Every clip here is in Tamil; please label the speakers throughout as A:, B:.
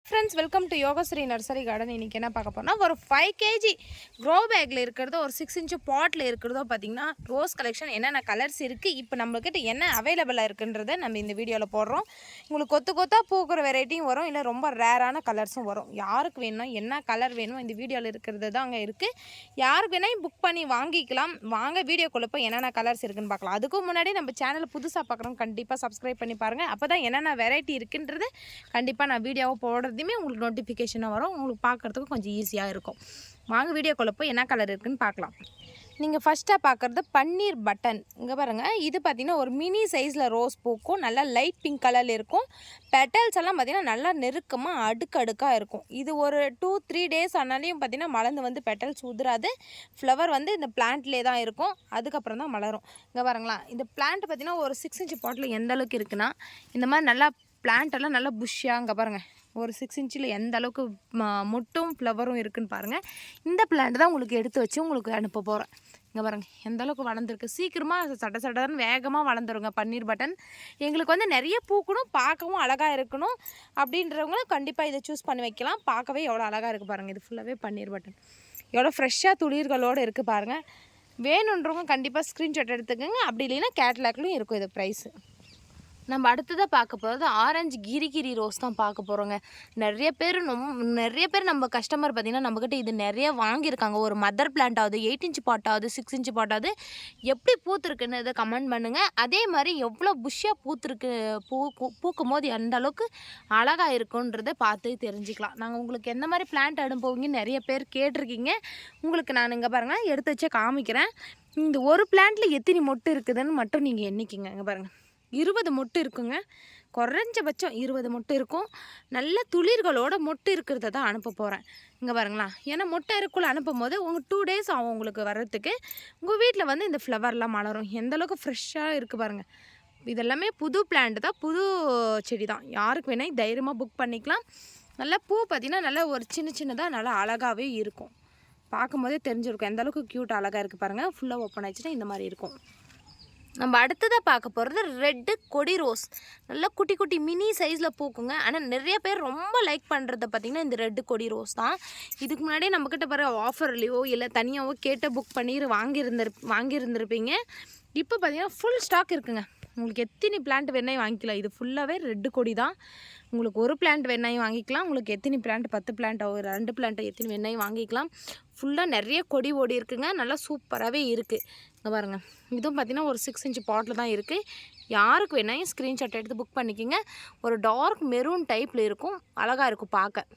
A: Friends welcome to Yogashree nursery garden. இன்றைக்கி என்ன பார்க்க போனால் ஒரு 5 kg க்ரோ பேக்கில் இருக்கிறதோ ஒரு 6 inch பாட்டில் இருக்கிறதோ பார்த்திங்கன்னா ரோஸ் கலெக்ஷன் என்னென்ன கலர்ஸ் இருக்குது, இப்போ நம்மக்கிட்ட என்ன அவைலபிளாக இருக்குன்றதை நம்ம இந்த வீடியோவில் போடுறோம். உங்களுக்கு கொத்து கொத்தாக பூக்கிற வெரைட்டியும் வரும், இல்லை ரொம்ப ரேரான கலர்ஸும் வரும். யாருக்கு வேணும் என்ன கலர் வேணும் இந்த வீடியோவில் இருக்கிறது தான் அங்கே இருக்குது. யாருக்கு வேணால் புக் பண்ணி வாங்கிக்கலாம். வாங்க வீடியோக்குள்ளே போய் என்னென்ன கலர்ஸ் இருக்குதுன்னு பார்க்கலாம். அதுக்கு முன்னாடி நம்ம சேனலை புதுசாக பார்க்குறோம், கண்டிப்பாக சப்ஸ்கிரைப் பண்ணி பாருங்கள். அப்போ தான் என்னென்ன வெரைட்டி இருக்குன்றது கண்டிப்பாக நான் வீடியோவை போடுறது உங்களுக்கு நோட்டிஃபிகேஷனாக வரும். உங்களுக்கு பார்க்குறதுக்கு கொஞ்சம் ஈஸியாக இருக்கும். வாங்க வீடியோக்குள்ளே போய் என்ன கலர் இருக்குதுன்னு பார்க்கலாம். நீங்கள் ஃபஸ்ட்டாக பார்க்குறது பன்னீர் பட்டன். இங்கே பாருங்கள், இது பார்த்திங்கன்னா ஒரு மினி சைஸில் ரோஸ் பூக்கும், நல்லா லைட் பிங்க் கலரில் இருக்கும். பெட்டல்ஸ் எல்லாம் பார்த்திங்கன்னா நல்லா நெருக்கமாக அடுக்கடுக்காக இருக்கும். இது ஒரு 2-3 days ஆனாலையும் பார்த்திங்கன்னா மலர்ந்து வந்து பெட்டல்ஸ் உதிராது. ஃப்ளவர் வந்து இந்த பிளான்ட்லேயே தான் இருக்கும், அதுக்கப்புறம் தான் மலரும். இங்கே பாருங்களா, இந்த பிளான்ட் பார்த்திங்கன்னா ஒரு 6 inch பாட்டில் எந்த அளவுக்கு இருக்குன்னா இந்த மாதிரி நல்லா பிளான்ட்டெல்லாம் நல்லா புஷ்ஷாக. இங்கே பாருங்கள், ஒரு 6 inchல எந்த அளவுக்கு மொட்டும் ஃப்ளவரும் இருக்குதுன்னு பாருங்கள். இந்த பிளான்ட் தான் உங்களுக்கு எடுத்து வச்சு உங்களுக்கு அனுப்ப போகிறேன். இங்கே பாருங்கள் எந்த அளவுக்கு வளர்ந்துருக்கு. சீக்கிரமாக சட்டன்னு வேகமாக வளர்ந்துருங்க பன்னீர் பட்டன். எங்களுக்கு வந்து நிறைய பூக்கணும், பார்க்கவும் அழகாக இருக்கணும் அப்படின்றவங்களும் கண்டிப்பாக இதை சூஸ் பண்ணி வைக்கலாம். பார்க்கவே எவ்வளோ அழகாக இருக்குது பாருங்கள். இது ஃபுல்லாகவே பன்னீர் பட்டன், எவ்வளோ ஃப்ரெஷ்ஷாக துளிர்களோடு இருக்குது பாருங்கள். வேணுன்றவங்க கண்டிப்பாக ஸ்க்ரீன்ஷாட் எடுத்துக்கோங்க. அப்படி இல்லைன்னா கேட்லாக்லையும் இருக்கும் இது ப்ரைஸு. நம்ம அடுத்ததாக பார்க்க போகிறது ஆரஞ்சு கிரிகிரி ரோஸ் தான் பார்க்க போகிறோங்க. நிறைய பேர் நம்ம கஸ்டமர் பார்த்திங்கன்னா நம்மக்கிட்ட இது நிறைய வாங்கியிருக்காங்க. ஒரு மதர் பிளான்ட் ஆகுது, 8 inch பாட் ஆகுது, 6 inch பாட் ஆகுது. எப்படி பூத்துருக்குன்னு இதை கமெண்ட் பண்ணுங்கள். அதே மாதிரி எவ்வளோ புஷ்ஷாக பூத்துருக்கு, பூக்கும் போது எந்த அளவுக்கு அழகாக இருக்குன்றதை பார்த்து தெரிஞ்சுக்கலாம். நாங்கள் உங்களுக்கு எந்த மாதிரி பிளான்ட் அனுப்புவீங்கன்னு நிறைய பேர் கேட்டிருக்கீங்க. உங்களுக்கு நான் இங்கே பாருங்கள் எடுத்து வச்சே காமிக்கிறேன். இந்த ஒரு பிளான்ட்டில் எத்தனை மொட்டு இருக்குதுன்னு மட்டும் நீங்கள் எண்ணிக்கிங்க. இங்கே பாருங்கள் 20 மொட்டு இருக்குங்க. குறைஞ்சபட்சம் 20 மொட்டு இருக்கும். நல்ல துளிர்களோட மொட்டு இருக்கிறத தான் அனுப்ப போகிறேன். இங்கே பாருங்களா, ஏன்னா மொட்டை இருக்குள்ள அனுப்பும் போது உங்கள் 2 days ஆகும் உங்களுக்கு வர்றதுக்கு. உங்கள் வீட்டில் வந்து இந்த ஃப்ளவர்லாம் மலரும். எந்தளவுக்கு ஃப்ரெஷ்ஷாக இருக்குது பாருங்கள். இதெல்லாமே புது பிளான்ட் தான், புது செடி தான். யாருக்கு வேணால் தைரியமாக புக் பண்ணிக்கலாம். நல்லா பூ பார்த்திங்கன்னா நல்லா ஒரு சின்னதாக நல்லா அழகாகவே இருக்கும். பார்க்கும் போதே தெரிஞ்சிருக்கும் எந்தளவுக்கு க்யூட் அழகாக இருக்குது பாருங்கள். ஃபுல்லாக ஓப்பன் ஆகிடுச்சுன்னா இந்த மாதிரி இருக்கும். நம்ம அடுத்ததாக பார்க்க போகிறது ரெட்டு கொடி ரோஸ். நல்லா குட்டி குட்டி மினி சைஸில் பூக்குங்க. ஆனால் நிறைய பேர் ரொம்ப லைக் பண்ணுறத பார்த்திங்கன்னா இந்த ரெட்டு கொடி ரோஸ் தான். இதுக்கு முன்னாடியே நம்மக்கிட்ட பாரு ஆஃபர்லேயோ இல்லை தனியாகவோ கேட்டு புக் பண்ணி வாங்கியிருந்திருப்பீங்க. இப்போ பார்த்திங்கன்னா ஃபுல் ஸ்டாக் இருக்குங்க. உங்களுக்கு எத்தனை பிளான்ட் வேணாலும் வாங்கிக்கலாம். இது ஃபுல்லாகவே ரெட்டு கொடி தான். உங்களுக்கு ஒரு பிளான்ட் வேணாலும் வாங்கிக்கலாம். உங்களுக்கு எத்தனை பிளான்ட் 10 பிளான்ட் ஒரு 2 பிளான்ட் எத்தனை வேணாலும் வாங்கிக்கலாம். ஃபுல்லாக நிறைய கொடி ஓடி இருக்குங்க. நல்லா சூப்பராகவே இருக்குது. இங்கே பாருங்கள், இதுவும் பார்த்திங்கன்னா ஒரு 6 inch பாட்டில் தான் இருக்குது. யாருக்கு வேணாலும் ஸ்க்ரீன்ஷாட் எடுத்து புக் பண்ணிக்கோங்க. ஒரு டார்க் மெரூன் டைப்பில் இருக்கும், அழகாக இருக்கும் பார்க்க.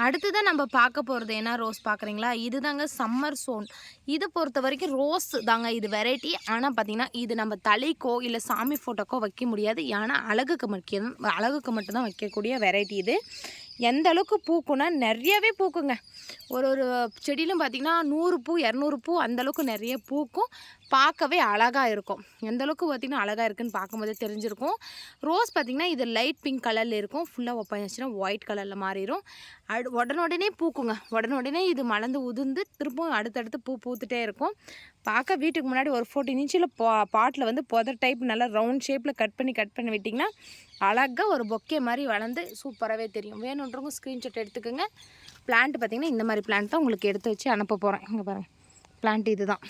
A: அடுத்ததான் நம்ம பார்க்க போகிறது என்ன ரோஸ் பார்க்குறீங்களா, இது தாங்க சம்மர் சோன். இதை பொறுத்த வரைக்கும் ரோஸ் தாங்க இது வெரைட்டி. ஆனால் பார்த்திங்கன்னா இது நம்ம தலைக்கோ இல்லை சாமி ஃபோட்டோக்கோ வைக்க முடியாது. ஏன்னா அழகுக்கு மட்டும்தான் வைக்கக்கூடிய வெரைட்டி இது. எந்த அளவுக்கு பூக்குன்னா நிறையவே பூக்குங்க. ஒரு செடியிலும் பார்த்திங்கன்னா 100 பூ 200 பூ அந்தளவுக்கு நிறைய பூக்கும். பார்க்கவே அழகாக இருக்கும். எந்த அளவுக்கு பார்த்திங்கன்னா அழகாக இருக்குதுன்னு பார்க்கும்போதே தெரிஞ்சிருக்கும். ரோஸ் பார்த்திங்கன்னா இது லைட் பிங்க் கலரில் இருக்கும். ஃபுல்லாக ஓப்பன் ஆச்சுன்னா ஒயிட் கலரில் மாறிடும். உடனே பூக்குங்க. உடனே இது மலர்ந்து உதிர்ந்து திரும்பவும் அடுத்தடுத்து பூத்துட்டே இருக்கும். பார்க்க வீட்டுக்கு முன்னாடி ஒரு 14 inchல பாட்டில் வந்து புதர் டைப் நல்லா ரவுண்ட் ஷேப்பில் கட் பண்ணி விட்டிங்கன்னா அழகாக ஒரு பொக்கே மாதிரி வளர்ந்து சூப்பராகவே தெரியும். வேணுன்றவங்க ஸ்க்ரீன்ஷாட் எடுத்துக்கோங்க. பிளான்ட் பார்த்திங்கன்னா இந்த மாதிரி பிளான்ட் தான் உங்களுக்கு எடுத்து வச்சு அனுப்ப போகிறேன். இங்கே பாருங்கள், பிளான்ட் இது தான்.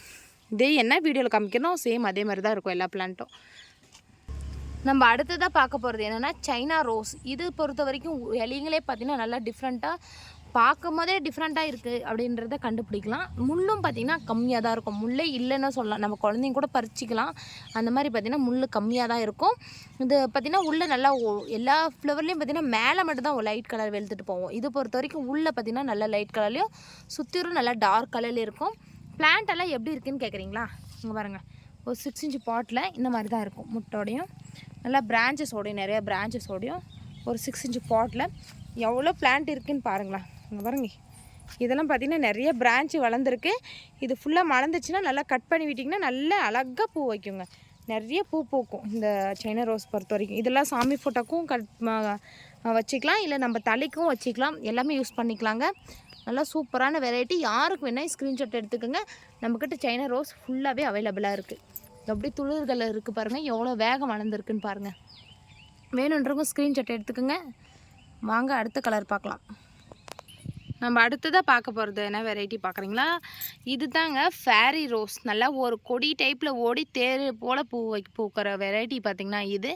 A: இதே என்ன வீடியோவில் காமிக்கணும் சேம் அதே மாதிரி தான் இருக்கும் எல்லா பிளான்ட்டும். நம்ம அடுத்ததாக பார்க்க போகிறது என்னென்னா சைனா ரோஸ். இது பொறுத்த வரைக்கும் இலைங்களே பார்த்திங்கன்னா நல்லா டிஃப்ரெண்ட்டாக பார்க்கும் போதே டிஃப்ரெண்ட்டாக இருக்குது அப்படின்றத கண்டுபிடிக்கலாம். முள்ளும் பார்த்திங்கன்னா கம்மியாக தான் இருக்கும். முள்ளே இல்லைன்னு சொல்லலாம், நம்ம குழந்தைங்க கூட பறிச்சிக்கலாம். அந்த மாதிரி பார்த்திங்கன்னா முள் கம்மியாக தான் இருக்கும். இது பார்த்திங்கன்னா உள்ளே நல்லா எல்லா ஃப்ளவர்லேயும் பார்த்திங்கன்னா மேலே மட்டும்தான் லைட் கலர் வெளுத்துட்டு போவோம். இது பொறுத்த வரைக்கும் உள்ளே பார்த்திங்கன்னா நல்லா லைட் கலர்லேயும் சுற்றிலும் நல்லா டார்க் கலர்லேயும் இருக்கும். பிளான்ட் எல்லாம் எப்படி இருக்குதுன்னு கேட்குறீங்களா, இங்கே பாருங்கள் ஒரு 6 inch பாட்டில் இந்த மாதிரி தான் இருக்கும். முட்டோடையும் நல்லா பிரான்ச்சஸோடையும் நிறைய பிரான்ச்சஸோடையும் ஒரு 6 inch பாட்டில் எவ்வளோ பிளான்ட் இருக்குதுன்னு பாருங்களேன். இங்கே பாருங்க, இதெல்லாம் பார்த்திங்கன்னா நிறைய பிரான்ச்சு வளர்ந்துருக்கு. இது ஃபுல்லாக மலர்ந்துச்சுன்னா நல்லா கட் பண்ணி விட்டிங்கன்னா நல்லா அழகாக பூ வைக்குங்க. நிறைய பூ பூக்கும் இந்த சைனா ரோஸ் பொறுத்த வரைக்கும். இதெல்லாம் சாமி ஃபோட்டோக்கும் வச்சுக்கலாம், இல்லை நம்ம தலைக்கும் வச்சுக்கலாம். எல்லாமே யூஸ் பண்ணிக்கலாங்க. நல்லா சூப்பரான வெரைட்டி. யாருக்கு வேணால் ஸ்க்ரீன்ஷாட் எடுத்துக்கோங்க. நம்மக்கிட்ட சைனா ரோஸ் ஃபுல்லாகவே அவைலபிளாக இருக்குது. அப்படியே துளிர்கள் இருக்குது பாருங்கள், எவ்வளோ வேகம் வளர்ந்துருக்குன்னு பாருங்கள். வேணுன்றவங்க ஸ்க்ரீன்ஷாட் எடுத்துக்கோங்க. வாங்க அடுத்த கலர் பார்க்கலாம். நம்ம அடுத்ததாக பார்க்க போகிறது என்ன வெரைட்டி பார்க்குறீங்களா? இது தாங்க ஃபேரி ரோஸ். நல்லா ஒரு கொடி டைப்பில் ஓடி தேர் போல் பூக்கிற வெரைட்டி பார்த்திங்கன்னா இது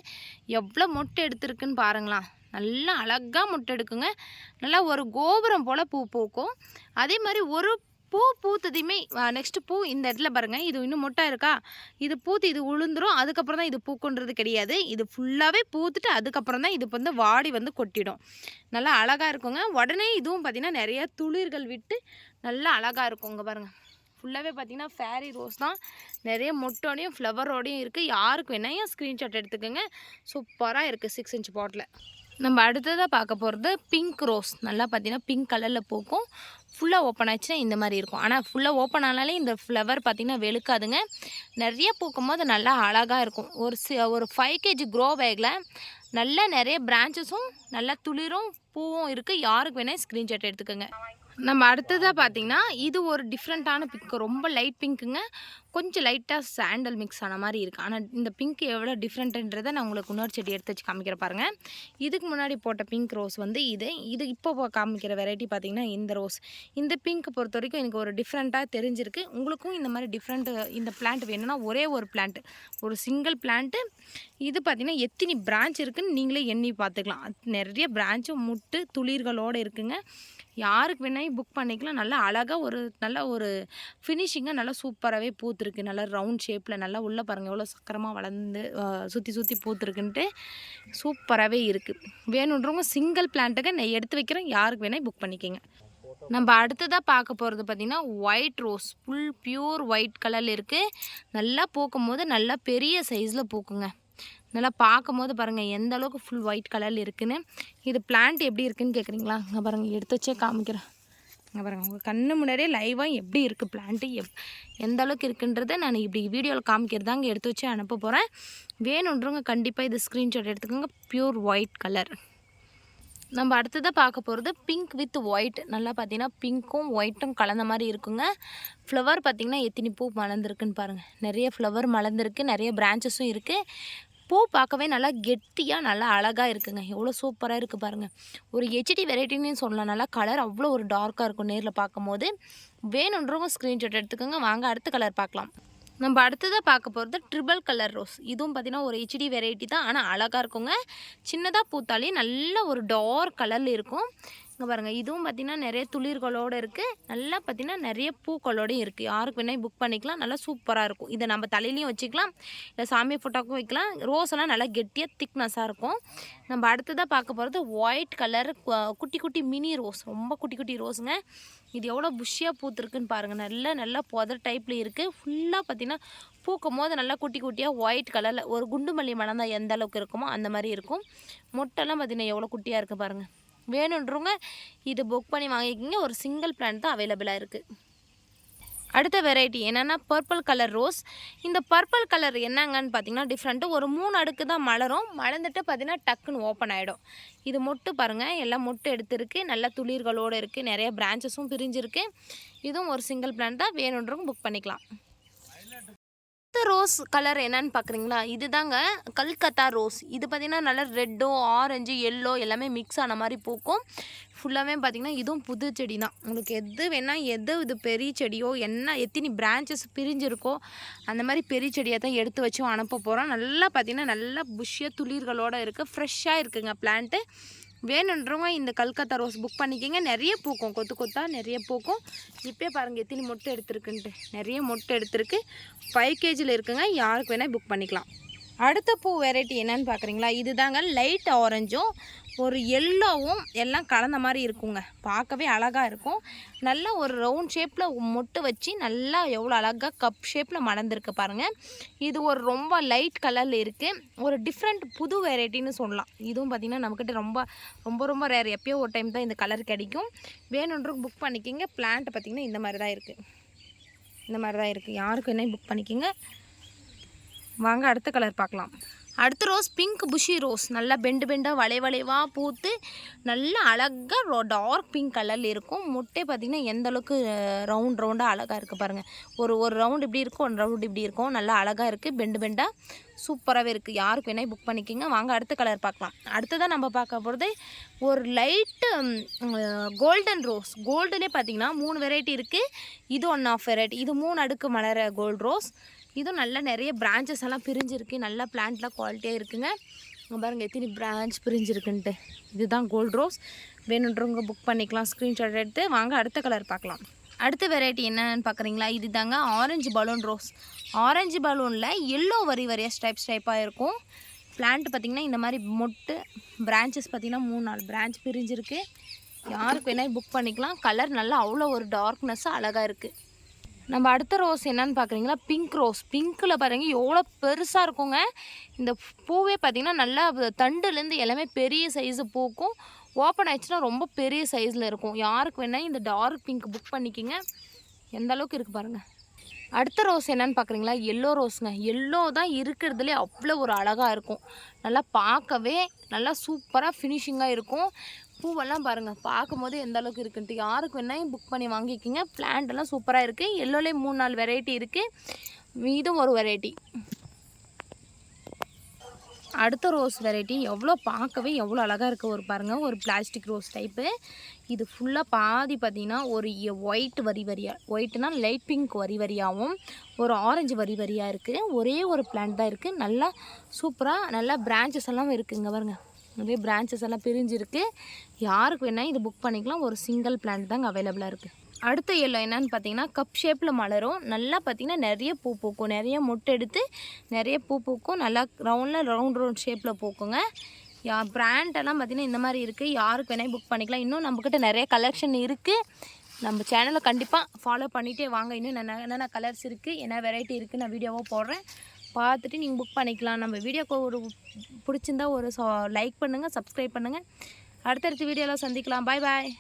A: எவ்வளோ மொட்டை எடுத்துருக்குன்னு பாருங்களா. நல்லா அழகாக மொட்டை எடுக்குங்க. நல்லா ஒரு கோபுரம் போல் பூ பூக்கும். அதே மாதிரி ஒரு பூ பூத்ததையுமே நெக்ஸ்ட்டு பூ இந்த இடத்துல பாருங்கள், இது இன்னும் மொட்டை இருக்கா, இது பூத்து இது உளுந்துரும். அதுக்கப்புறம் தான் இது பூக்குன்றது கிடையாது. இது ஃபுல்லாகவே பூத்துட்டு அதுக்கப்புறம் தான் இது வந்து வாடி வந்து கொட்டிடும். நல்லா அழகாக இருக்குங்க. உடனே இதுவும் பார்த்திங்கன்னா நிறையா துளிர்கள் விட்டு நல்லா அழகாக இருக்குங்க. பாருங்கள், ஃபுல்லாகவே பார்த்திங்கன்னா ஃபேரி ரோஸ் தான். நிறைய மொட்டோடையும் ஃப்ளவரோடையும் இருக்குது. யாருக்கு வேணாலும் ஸ்க்ரீன்ஷாட் எடுத்துக்கோங்க. சூப்பராக இருக்குது 6 இன்ச் பாட்டில். நம்ம அடுத்ததாக பார்க்க போகிறது பிங்க் ரோஸ். நல்லா பார்த்திங்கன்னா பிங்க் கலரில் பூக்கும். ஃபுல்லாக ஓப்பன் ஆச்சுன்னா இந்த மாதிரி இருக்கும். ஆனால் ஃபுல்லாக ஓப்பன் ஆனாலே இந்த ஃப்ளவர் பார்த்திங்கன்னா வெளுக்காதுங்க. நிறைய பூக்கும் போது நல்லா அழகாக இருக்கும். ஒரு 5 kg க்ரோ பேக்கில் நல்லா நிறைய பிரான்ச்சஸும் நல்லா துளிரும் பூவும் இருக்குது. யாருக்கு வேணால் ஸ்க்ரீன்ஷாட் எடுத்துக்கோங்க. நம்ம அடுத்ததாக பார்த்திங்கன்னா இது ஒரு டிஃப்ரெண்ட்டான பிங்க். ரொம்ப லைட் பிங்க்குங்க. கொஞ்சம் லைட்டாக சாண்டல் மிக்ஸ் ஆன மாதிரி இருக்குது. ஆனால் இந்த பிங்க் எவ்வளோ டிஃப்ரெண்ட்டுன்றதை நான் உங்களுக்கு இன்னொரு செடி எடுத்து வச்சு காமிக்கிற பாருங்கள். இதுக்கு முன்னாடி போட்ட பிங்க் ரோஸ் வந்து இது இப்போ காமிக்கிற வெரைட்டி பார்த்திங்கன்னா இந்த ரோஸ். இந்த பிங்க் பொறுத்த வரைக்கும் எனக்கு ஒரு டிஃப்ரெண்ட்டாக தெரிஞ்சிருக்கு. உங்களுக்கும் இந்த மாதிரி டிஃப்ரெண்ட்டு இந்த பிளான்ட் வேணும்னா ஒரே ஒரு பிளான்ட், ஒரு சிங்கிள் பிளான்ட்டு. இது பார்த்திங்கன்னா எத்தனை பிரான்ச் இருக்குதுன்னு நீங்களே எண்ணி பார்த்துக்கலாம். நிறைய பிரான்ச்சும் முட்டு துளிர்களோடு இருக்குங்க. யாருக்கு வேணாலும் புக் பண்ணிக்கலாம். நல்லா அழகாக நல்ல ஒரு ஃபினிஷிங்காக நல்லா சூப்பராகவே பூத்துருக்கு. நல்லா ரவுண்ட் ஷேப்பில் நல்லா உள்ளே பாருங்கள் எவ்வளோ சக்கரமாக வளர்ந்து சுற்றி பூத்துருக்குன்ட்டு சூப்பராகவே இருக்குது. வேணுன்றவங்க சிங்கிள் பிளான்ட்டுக்கு நான் எடுத்து வைக்கிறேன். யாருக்கு வேணால் புக் பண்ணிக்கோங்க. நம்ம அடுத்ததாக பார்க்க போகிறது பார்த்திங்கன்னா white rose. Full pure white கலரில் இருக்குது. நல்லா பூக்கும் போது நல்லா பெரிய சைஸில் பூக்குங்க. நல்லா பார்க்கும் போது பாருங்கள் எந்த அளவுக்கு ஃபுல் ஒயிட் கலரில் இருக்குதுன்னு. இது பிளான்ட் எப்படி இருக்குதுன்னு கேட்குறீங்களா? இங்கே பாருங்கள், எடுத்து வச்சே காமிக்கிறேன். இங்கே பாருங்கள், உங்கள் கண்ணு முன்னாடியே லைவாக எப்படி இருக்குது பிளான்ட்டு எந்த அளவுக்கு இருக்குன்றதை நான் இப்படி வீடியோவில் காமிக்கிறதாங்க எடுத்து வச்சு அனுப்ப போகிறேன். வேணுன்றவங்க கண்டிப்பாக இது ஸ்க்ரீன்ஷாட் எடுத்துக்கோங்க. Pure white colour. நம்ம அடுத்ததாக பார்க்க போகிறது பிங்க் வித் ஒயிட். நல்லா பார்த்தீங்கன்னா பிங்க்கும் ஒயிட்டும் கலந்த மாதிரி இருக்குங்க. ஃப்ளவர் பார்த்திங்கன்னா எத்தனை பூ மலர்ந்துருக்குன்னு பாருங்கள். நிறைய ஃப்ளவர் மலர்ந்துருக்கு. நிறைய பிரான்ச்சஸும் இருக்குது. பூ பார்க்கவே நல்லா கெட்டியாக நல்லா அழகாக இருக்குங்க. எவ்வளோ சூப்பராக இருக்குது பாருங்கள். ஒரு ஹெச்டி வெரைட்டின்னு சொல்லலாம். நல்லா கலர் அவ்வளோ ஒரு டார்க்காக இருக்கும் நேரில் பார்க்கும் போது. வேணுன்றவங்க ஸ்க்ரீன்ஷாட் எடுத்துக்கோங்க. வாங்க அடுத்த கலர் பார்க்கலாம். நம்ம அடுத்ததாக பார்க்க போகிறது ட்ரிபிள் கலர் ரோஸ். இதுவும் பார்த்திங்கன்னா ஒரு ஹெச்டி வெரைட்டி தான். ஆனால் அழகாக இருக்குங்க. சின்னதாக பூத்தாலே நல்ல ஒரு டார்க் கலரில் இருக்கும். இங்கே பாருங்கள், இதுவும் பார்த்திங்கன்னா நிறைய துளிர்களோடு இருக்குது. நல்லா பார்த்திங்கன்னா நிறைய பூக்களோடையும் இருக்குது. யாருக்கு வேணால் புக் பண்ணிக்கலாம். நல்லா சூப்பராக இருக்கும். இதை நம்ம தலையிலையும் வச்சுக்கலாம், இல்லை சாமி ஃபோட்டோக்கும் வைக்கலாம். ரோஸ் எல்லாம் நல்லா கெட்டியாக திக்னஸாக இருக்கும். நம்ம அடுத்ததாக பார்க்க போகிறது ஒயிட் கலர் குட்டி குட்டி மினி ரோஸ். ரொம்ப குட்டி குட்டி ரோஸுங்க. இது எவ்வளோ புஷ்ஷியாக பூத்துருக்குன்னு பாருங்கள். நல்லா புதர் டைப்பில் இருக்குது. ஃபுல்லாக பார்த்திங்கன்னா பூக்கும் போது நல்லா குட்டி குட்டியாக ஒயிட் கலரில் ஒரு குண்டு மல்லி மனம் தான் எந்த அளவுக்கு இருக்குமோ அந்த மாதிரி இருக்கும். மொட்டைலாம் பார்த்திங்கன்னா எவ்வளோ குட்டியாக இருக்குது பாருங்கள். வேணுன்றவங்க இது புக் பண்ணி வாங்கிக்கிங்க. ஒரு சிங்கிள் பிளான்ட் தான் அவைலபிளாக இருக்குது. அடுத்த வெரைட்டி என்னென்னா பர்பிள் கலர் ரோஸ். இந்த பர்பிள் கலர் என்னங்கன்னு பார்த்தீங்கன்னா டிஃப்ரெண்ட்டு. ஒரு 3 அடுக்கு தான் மலரும். மலர்ந்துட்டு பார்த்தீங்கன்னா டக்குன்னு ஓப்பன் ஆகிடும். இது மொட்டு பாருங்கள், எல்லாம் மொட்டு எடுத்துருக்கு. நல்ல துளிர்களோடு இருக்குது. நிறைய பிரான்ச்சஸும் பிரிஞ்சிருக்கு. இதுவும் ஒரு சிங்கிள் பிளான்ட் தான். வேணுன்றவங்க புக் பண்ணிக்கலாம். ரோஸ் கலர் என்னன்னு பார்க்குறீங்களா? இது தாங்க கல்கத்தா ரோஸ். இது பார்த்திங்கன்னா நல்லா ரெட்டோ ஆரஞ்சு எல்லோ எல்லாமே மிக்ஸ் ஆன மாதிரி பூக்கும். ஃபுல்லாகவே பார்த்திங்கன்னா இதுவும் புது செடி தான். உங்களுக்கு எது வேணால் இது பெரிய செடியோ எத்தனை பிரான்ச்சஸ் பிரிஞ்சிருக்கோ அந்த மாதிரி பெரிய செடியை தான் எடுத்து வச்சும் அனுப்ப போகிறோம். நல்லா பார்த்திங்கன்னா நல்லா புஷ்ஷியாக துளிர்களோடு இருக்குது. ஃப்ரெஷ்ஷாக இருக்குங்க பிளான்ட்டு. வேணுன்றவங்க இந்த கல்கத்தா ரோஸ் புக் பண்ணிக்கிங்க. நிறைய பூக்கும், கொத்து கொத்தாக நிறைய பூக்கும். இப்போயே பாருங்கள் எத்தனை மொட்டை எடுத்துருக்குன்ட்டு. நிறைய மொட்டை எடுத்துருக்கு. 5 kgயில் இருக்குங்க. யாருக்கு வேணால் புக் பண்ணிக்கலாம். அடுத்த பூ வெரைட்டி என்னன்னு பார்க்குறீங்களா? இது தாங்க லைட் ஆரஞ்சும் ஒரு எல்லோவும் எல்லாம் கலந்த மாதிரி இருக்குங்க. பார்க்கவே அழகாக இருக்கும். நல்லா ஒரு ரவுண்ட் ஷேப்பில் மொட்டு வச்சு நல்லா எவ்வளோ அழகாக கப் ஷேப்பில் மலர்ந்துருக்கு பாருங்கள். இது ஒரு ரொம்ப லைட் கலரில் இருக்குது. ஒரு டிஃப்ரெண்ட் புது வெரைட்டின்னு சொல்லலாம். இதுவும் பார்த்திங்கன்னா நம்மக்கிட்ட ரொம்ப ரொம்ப ரொம்ப ரேர். எப்போயோ ஒரு டைம் தான் இந்த கலர் கிடைக்கும். வேணுன்றவங்க புக் பண்ணிக்கிங்க. பிளான்ட் பார்த்திங்கன்னா இந்த மாதிரி தான் இருக்குது. இந்த மாதிரி தான் இருக்குது. யாருக்கு என்ன புக் பண்ணிக்கிங்க. வாங்க அடுத்த கலர் பார்க்கலாம். அடுத்த ரோஸ் பிங்க் புஷி ரோஸ், நல்லா பெண்டு பெண்டாக வளைவாக பூத்து நல்லா அழகாக டார்க் பிங்க் கலரில் இருக்கும். முட்டை பார்த்திங்கன்னா எந்த அளவுக்கு ரவுண்டாக அழகாக இருக்குது பாருங்கள். ஒரு ரவுண்ட் இப்படி இருக்கும், ஒரு ரவுண்ட் இப்படி இருக்கும். நல்லா அழகாக இருக்குது, பெண்டு பெண்டாக சூப்பராகவே இருக்குது. யாருக்கு வேணால் புக் பண்ணிக்கோங்க. வாங்க அடுத்த கலர் பார்க்கலாம். அடுத்ததான் நம்ம பார்க்க போகிறது ஒரு லைட்டு கோல்டன் ரோஸ். கோல்டுலேயே பார்த்திங்கன்னா 3 வெரைட்டி இருக்குது. இது ஒன் ஆஃப் வெரைட்டி. இது 3 அடுக்கு மலர கோல்டு ரோஸ். இதுவும் நல்லா நிறைய பிரான்ச்சஸ் எல்லாம் பிரிஞ்சிருக்கு. நல்லா பிளான்ட்லாம் குவாலிட்டியாக இருக்குங்க. பாருங்கள் எத்தனை பிரான்ச் பிரிஞ்சிருக்குன்ட்டு. இதுதான் கோல்டு ரோஸ். வேணுன்றவங்க புக் பண்ணிக்கலாம், ஸ்க்ரீன்ஷாட் எடுத்து. வாங்க அடுத்த கலர் பார்க்கலாம். அடுத்த வெரைட்டி என்னன்னு பார்க்குறீங்களா? இது தாங்க ஆரஞ்சு பலூன் ரோஸ். ஆரஞ்சு பலூனில் எல்லோ வரியாக ஸ்டைப்பாக இருக்கும். பிளான்ட் பார்த்திங்கன்னா இந்த மாதிரி மொட்டு பிரான்ச்சஸ் பார்த்திங்கன்னா 3-4 பிரான்ச் பிரிஞ்சிருக்கு. யாருக்கு வேணாலும் புக் பண்ணிக்கலாம். கலர் நல்லா அவ்வளோ ஒரு டார்க்னஸ்ஸாக அழகாக இருக்குது. நம்ம அடுத்த ரோஸ் என்னன்னு பார்க்குறீங்களா? Pink rose. பிங்க்கில் பாருங்க எவ்வளோ பெருசாக இருக்குங்க. இந்த பூவே பார்த்திங்கன்னா நல்லா தண்டுலேருந்து எல்லாமே பெரிய சைஸு பூக்கும். ஓப்பன் ஆயிடுச்சுன்னா ரொம்ப பெரிய சைஸில் இருக்கும். யாருக்கு வேணால் இந்த டார்க் பிங்க் புக் பண்ணிக்கிங்க. எந்த அளவுக்கு இருக்குது பாருங்கள். அடுத்த ரோஸ் என்னன்னு பார்க்குறீங்களா? எல்லோ ரோஸுங்க. எல்லோ தான் இருக்கிறதுலே அவ்வளோ ஒரு அழகாக இருக்கும். நல்லா பார்க்கவே நல்லா சூப்பராக ஃபினிஷிங்காக இருக்கும். பூவெல்லாம் பாருங்கள், பார்க்கும் போது எந்த அளவுக்கு இருக்குன்ட்டு. யாருக்கு வேணாலும் புக் பண்ணி வாங்கிக்கிங்க. பிளான்ட்டெல்லாம் சூப்பராக இருக்குது. எல்லோலேயே 3-4 வெரைட்டி இருக்குது. இதுவும் ஒரு வெரைட்டி. அடுத்த ரோஸ் வெரைட்டி பார்க்கவே எவ்வளோ அழகாக இருக்குது. ஒரு பாருங்கள், ஒரு பிளாஸ்டிக் ரோஸ் டைப்பு. இது ஃபுல்லாக பாதி பார்த்திங்கன்னா ஒரு ஒயிட் வரியாக, ஒயிட்னா லைட் பிங்க் வரியாகவும் ஒரு ஆரஞ்சு வரியாக இருக்குது. ஒரே ஒரு பிளான்ட் தான் இருக்குது. நல்லா சூப்பராக நல்லா பிரான்ச்சஸ் எல்லாம் இருக்குங்க பாருங்கள். நிறைய பிரான்ச்சஸ் எல்லாம் பிரிஞ்சிருக்கு. யாருக்கு வேணால் இது புக் பண்ணிக்கலாம். ஒரு சிங்கிள் பிளான்ட் தாங்க அவைலபிளாக இருக்குது. அடுத்த எல்லோ என்னன்னு பார்த்தீங்கன்னா கப் ஷேப்பில் மலரும். நல்லா பார்த்திங்கன்னா நிறைய பூ பூக்கும். நிறைய மொட்டை எடுத்து நிறைய பூ பூக்கும். நல்லா ரவுண்ட் ஷேப்பில் பூக்குங்க. பிராண்டெல்லாம் பார்த்திங்கன்னா இந்த மாதிரி இருக்குது. யாருக்கு வேணால் புக் பண்ணிக்கலாம். இன்னும் நம்மக்கிட்ட நிறைய கலெக்ஷன் இருக்குது. நம்ம சேனலை கண்டிப்பாக ஃபாலோ பண்ணிகிட்டே வாங்க. இன்னும் என்னென்ன கலர்ஸ் இருக்குது, என்ன வெரைட்டி இருக்குது நான் வீடியோவாக போடுறேன். பார்த்துட்டு நீங்கள் புக் பண்ணிக்கலாம். நம்ம வீடியோக்கு ஒரு பிடிச்சிருந்தா ஒரு லைக் பண்ணுங்கள், சப்ஸ்கிரைப் பண்ணுங்கள். அடுத்தடுத்த வீடியோவில் சந்திக்கலாம். பாய் பாய்.